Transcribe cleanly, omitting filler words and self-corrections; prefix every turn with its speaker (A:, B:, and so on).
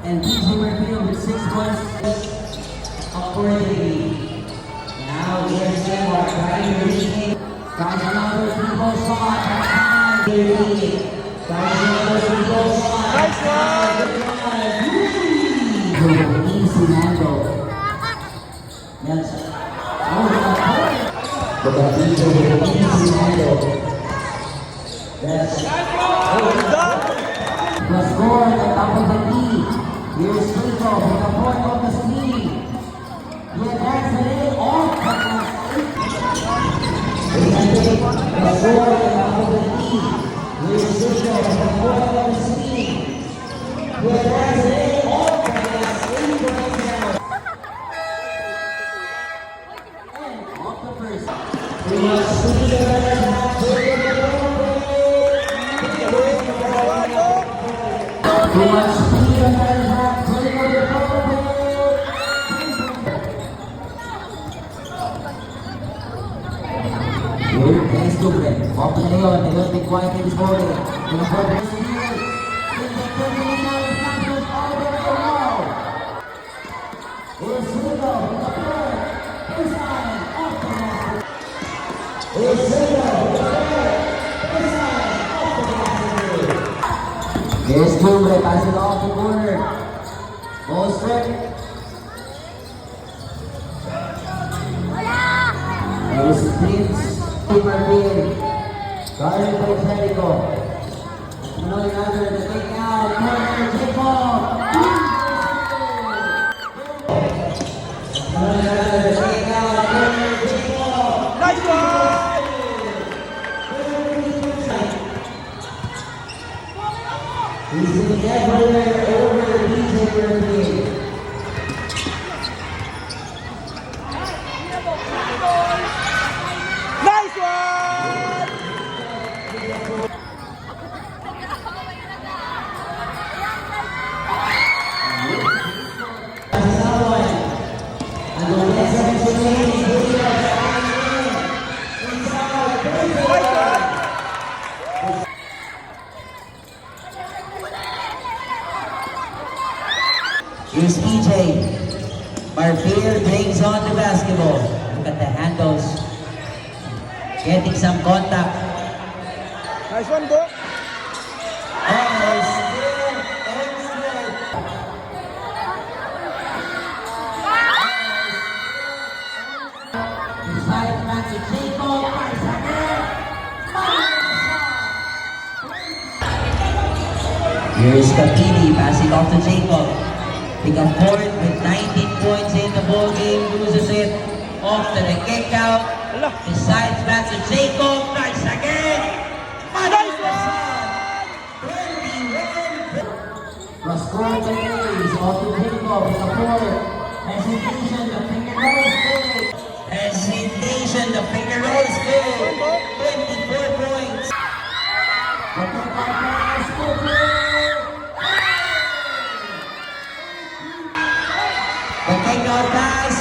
A: And DJ Murphy with 6 points accordingly. Now here's Seymour trying to reach. Guys, another 3-ball shot. Guys, another 3-ball shot.
B: Nice one!
A: Easy handle. Yes. Easy handle. Yes. The score at the top of the key. Here's Rico with the point of the screen. He attacks it in off the last 8. The score at the top of the key. Here's Rico with the point of the screen. He attacks it in off the last 8 points down. And off the first. Too much speed in the half. Too much speed in the half. Thanks to Brent. Open na yun. They will be quiet in this morning. In the first year, in the terminal standards all over the wall. Here's Rico with the third. Baseline off the basket. Here's Rico with the third. Baseline off the basket. Here's Tumbre. Pass it off the corner. Ball straight. Here's Prince. Martin, guarded by Jericho. Another under the take out, corner, Jacob. Another under the take out, corner, Jacob.
B: Nice one!
A: He's in everywhere over DJ Murphy.
B: Nice one!
A: Here's EJ. Marfil brings on the basketball. Look at the handles. Getting some contact.
B: Nice one, Bo.
A: Oh, still and still. Inside Francis Jacob. Here's Capini passing off to Jacob. Pick-up Ford with 19 points in the ball game. Loses it off to the kick out. Besides Francis Jacob. Nice again.
B: Nice
A: The score is off to Jacob with the Ford. Hesitation, the finger rolls good. Hesitation, the finger rolls good. 24 points. The kick-out pass, The takeout pass,